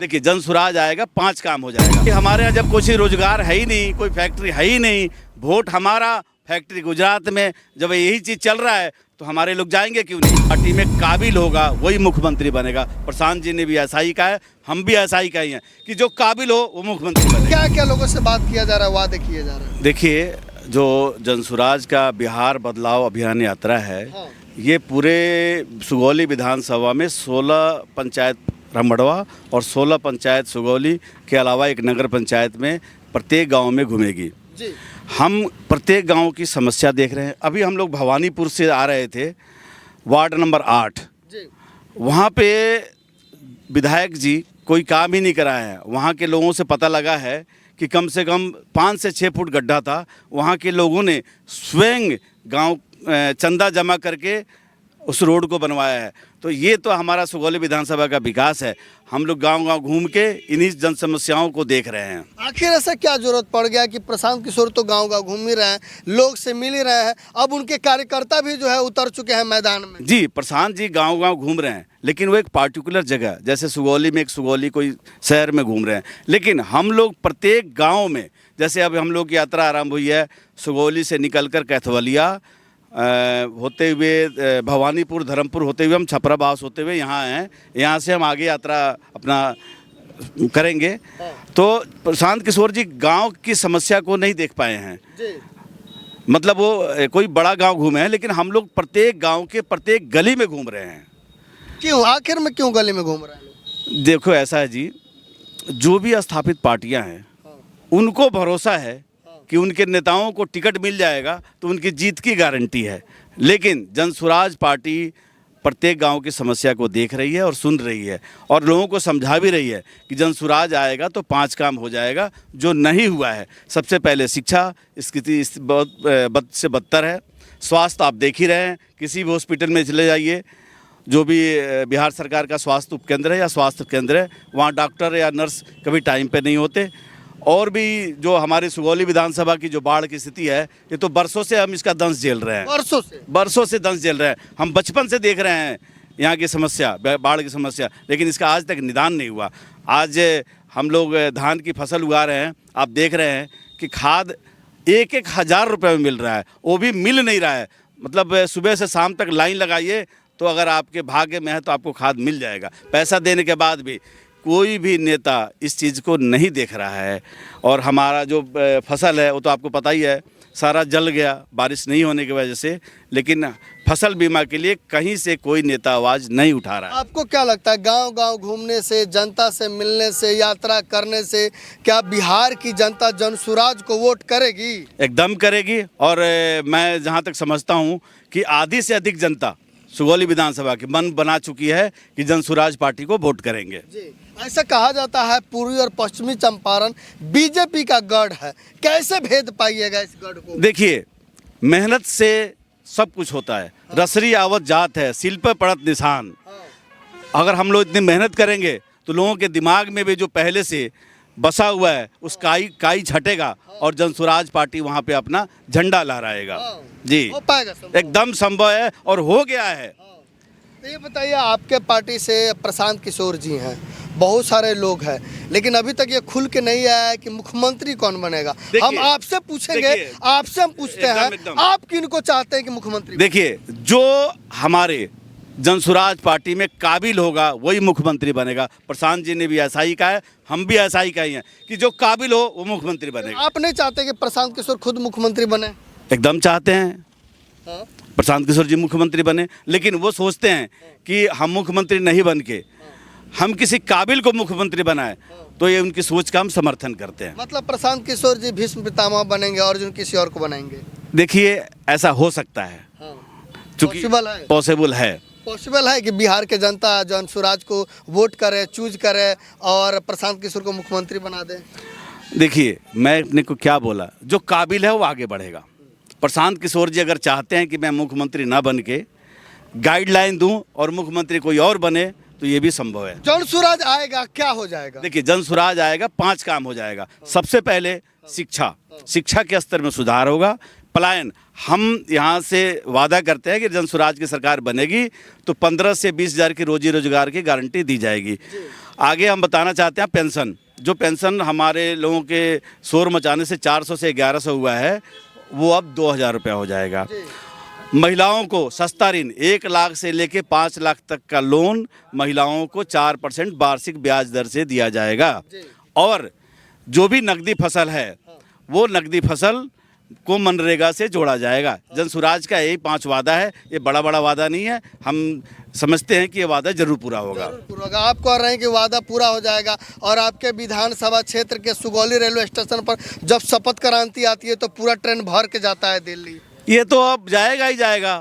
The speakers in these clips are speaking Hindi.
देखिए जन सुराज आएगा 5 काम हो जाएगा। कि हमारे यहाँ जब कुछ रोजगार है ही नहीं, कोई फैक्ट्री है ही नहीं, वोट हमारा, फैक्ट्री गुजरात में, जब यही चीज चल रहा है तो हमारे लोग जाएंगे क्यों नहीं। पार्टी में काबिल होगा वही मुख्यमंत्री बनेगा। प्रशांत जी ने भी ऐसा ही कहा है, हम भी ऐसा ही कहे हैं कि जो काबिल हो वो मुख्यमंत्री बनेगा। क्या क्या लोगों से बात किया जा रहा है, वादे किए जा रहे हैं? देखिए जो जनसुराज का बिहार बदलाव अभियान यात्रा है, हाँ। ये पूरे सुगौली विधानसभा में 16 पंचायत रमड़वा और 16 पंचायत सुगौली के अलावा एक नगर पंचायत में प्रत्येक गांव में घूमेगी। जी। हम प्रत्येक गांव की समस्या देख रहे हैं। अभी हम लोग भवानीपुर से आ रहे थे, वार्ड नंबर 8, जी। वहाँ पे विधायक जी कोई काम ही नहीं कराए हैं। वहाँ के लोगों से पता लगा है कि कम से कम 5 से 6 फुट गड्ढा था। वहाँ के लोगों ने स्वयं गांव चंदा जमा करके उस रोड को बनवाया है। तो ये तो हमारा सुगौली विधानसभा का विकास है। हम लोग गांव-गांव घूम के इन्हीं जन समस्याओं को देख रहे हैं। आखिर ऐसा क्या जरूरत पड़ गया कि प्रशांत किशोर तो गांव-गांव घूम ही रहे हैं, लोग से मिल ही रहे हैं, अब उनके कार्यकर्ता भी जो है उतर चुके हैं मैदान में। जी, प्रशांत जी गांव-गांव घूम रहे हैं, लेकिन वो एक पार्टिकुलर जगह, जैसे सुगौली में एक सुगौली कोई शहर में घूम रहे हैं। लेकिन हम लोग प्रत्येक गाँव में, जैसे अब हम लोग की यात्रा आरम्भ हुई है, सुगौली से निकलकर कैथवलिया होते हुए भवानीपुर धर्मपुर होते हुए हम छपराबास होते हुए यहाँ हैं। यहाँ से हम आगे यात्रा अपना करेंगे। तो प्रशांत किशोर जी गांव की समस्या को नहीं देख पाए हैं। जी। मतलब वो कोई बड़ा गांव घूमे हैं, लेकिन हम लोग प्रत्येक गांव के प्रत्येक गली में घूम रहे हैं। क्यों, आखिर में क्यों गली में घूम रहे हैं लोग? देखो ऐसा है जी, जो भी स्थापित पार्टियां हैं उनको भरोसा है कि उनके नेताओं को टिकट मिल जाएगा तो उनकी जीत की गारंटी है। लेकिन जनसुराज पार्टी प्रत्येक गांव की समस्या को देख रही है और सुन रही है और लोगों को समझा भी रही है कि जनसुराज आएगा तो 5 काम हो जाएगा जो नहीं हुआ है। सबसे पहले शिक्षा स्थिति बहुत बद से बदतर है। स्वास्थ्य आप देख ही रहे हैं, किसी भी हॉस्पिटल में चले जाइए, जो भी बिहार सरकार का स्वास्थ्य उपकेंद्र है या स्वास्थ्य केंद्र है, वहाँ डॉक्टर या नर्स कभी टाइम पे नहीं होते। और भी जो हमारी सुगौली विधानसभा की जो बाढ़ की स्थिति है, ये तो बरसों से हम इसका दंश झेल रहे हैं। बरसों से दंश झेल रहे हैं। हम बचपन से देख रहे हैं यहाँ की समस्या, बाढ़ की समस्या, लेकिन इसका आज तक निदान नहीं हुआ। आज हम लोग धान की फसल उगा रहे हैं, आप देख रहे हैं कि खाद 1-1 हज़ार रुपये में मिल रहा है, वो भी मिल नहीं रहा है। मतलब सुबह से शाम तक लाइन लगाइए तो अगर आपके भाग्य में है तो आपको खाद मिल जाएगा। पैसा देने के बाद भी कोई भी नेता इस चीज़ को नहीं देख रहा है। और हमारा जो फसल है वो तो आपको पता ही है, सारा जल गया बारिश नहीं होने की वजह से। लेकिन फसल बीमा के लिए कहीं से कोई नेता आवाज़ नहीं उठा रहा है। आपको क्या लगता है, गांव-गांव घूमने से, जनता से मिलने से, यात्रा करने से क्या बिहार की जनता जनसुराज को वोट करेगी? एकदम करेगी। और मैं जहाँ तक समझता हूँ कि आधी से अधिक जनता सुगौली विधानसभा की मन बना चुकी है कि जनसुराज पार्टी को वोट करेंगे। जी। ऐसा कहा जाता है पूर्वी और पश्चिमी चंपारण बीजेपी का गढ़ है, कैसे भेद पाइएगा इस गढ़ को? देखिए, मेहनत से सब कुछ होता है। रसरी आवत जात है, सिल पे पड़त निशान। अगर हम लोग इतनी मेहनत करेंगे तो लोगों के दिमाग में भी जो पहले से बसा हुआ है उस काई छटेगा और जनसुराज पार्टी वहाँ पे अपना झंडा लहराएगा। जी, हो पाएगा, एकदम संभव है और हो गया है। तो ये बताइए, आपके पार्टी से प्रशांत किशोर जी हैं, बहुत सारे लोग हैं, लेकिन अभी तक ये खुल के नहीं आया है कि मुख्यमंत्री कौन बनेगा। हम आपसे पूछेंगे, आपसे हम पूछते हैं, आप किनको चाहते हैं कि मुख्यमंत्री? देखिए, जो हमारे जनसुराज पार्टी में काबिल होगा वही मुख्यमंत्री बनेगा। प्रशांत जी ने भी ऐसा ही कहा है, हम भी ऐसा ही कहे हैं कि जो काबिल हो वो मुख्यमंत्री बनेगा। आप नहीं चाहते कि प्रशांत किशोर खुद मुख्यमंत्री बने? एकदम चाहते हैं प्रशांत किशोर जी मुख्यमंत्री बने, लेकिन वो सोचते हैं कि हम मुख्यमंत्री नहीं बन के हम किसी काबिल को मुख्यमंत्री बनाए, तो ये उनकी सोच का हम समर्थन करते हैं। मतलब प्रशांत किशोर जी भीष्म पितामह बनेंगे, अर्जुन किसी और को बनाएंगे? देखिए, ऐसा हो सकता है, चूंकि पॉसिबल है कि बिहार के जनता जनसुराज को वोट करे, चूज करे और प्रशांत किशोर को मुख्यमंत्री बना दे। देखिए, मैं अपने को क्या बोला, जो काबिल है वो आगे बढ़ेगा। प्रशांत किशोर जी अगर चाहते हैं कि मैं मुख्यमंत्री ना बन के गाइडलाइन दूं और मुख्यमंत्री कोई और बने तो ये भी संभव है। जनसुराज आएगा, क्या हो जाएगा? देखिए, जनसुराज आएगा 5 काम हो जाएगा। सबसे पहले शिक्षा के स्तर में सुधार होगा। पलायन, हम यहाँ से वादा करते हैं कि जनसुराज की सरकार बनेगी तो 15 से 20 हज़ार की रोजी रोजगार की गारंटी दी जाएगी। आगे हम बताना चाहते हैं पेंशन, जो पेंशन हमारे लोगों के शोर मचाने से 400 से 1100 हुआ है, वो अब 2000 रुपया हो जाएगा। महिलाओं को सस्ता ऋण 1 लाख से लेके 5 लाख तक का लोन महिलाओं को 4% वार्षिक ब्याज दर से दिया जाएगा। और जो भी नकदी फसल है वो नकदी फसल को मनरेगा से जोड़ा जाएगा। जन स्वराज का यही 5 वादा है, ये बड़ा वादा नहीं है, हम समझते हैं कि ये वादा जरूर पूरा होगा। आप कह रहे हैं कि वादा पूरा हो जाएगा, और आपके विधानसभा क्षेत्र के सुगौली रेलवे स्टेशन पर जब शपथ क्रांति आती है तो पूरा ट्रेन भर के जाता है दिल्ली। ये तो अब जाएगा ही जाएगा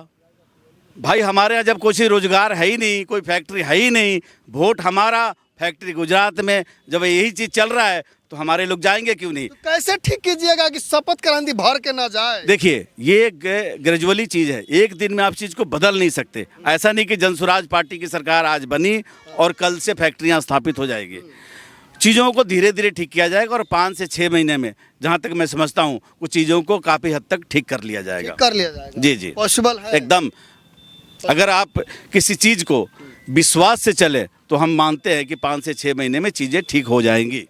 भाई। हमारे यहाँ जब कोई रोजगार है ही नहीं, कोई फैक्ट्री है ही नहीं, वोट हमारा फैक्ट्री गुजरात में, जब यही चीज़ चल रहा है तो हमारे लोग जाएंगे क्यों नहीं? तो कैसे ठीक कीजिएगा कि शपथ क्रांति भर के ना जाए? देखिए, ये ग्रेजुअली चीज़ है, एक दिन में आप चीज़ को बदल नहीं सकते। ऐसा नहीं कि जन स्वराज पार्टी की सरकार आज बनी और कल से फैक्ट्रियाँ स्थापित हो जाएगी। चीज़ों को धीरे धीरे ठीक किया जाएगा और 5 से 6 महीने में, जहाँ तक मैं समझता हूँ, कुछ चीज़ों को काफ़ी हद तक ठीक कर लिया जाएगा। कर लिया जाएगा। जी पॉसिबल है एकदम। अगर आप किसी चीज़ को विश्वास से चले तो हम मानते हैं कि 5 से 6 महीने में चीज़ें ठीक हो जाएंगी।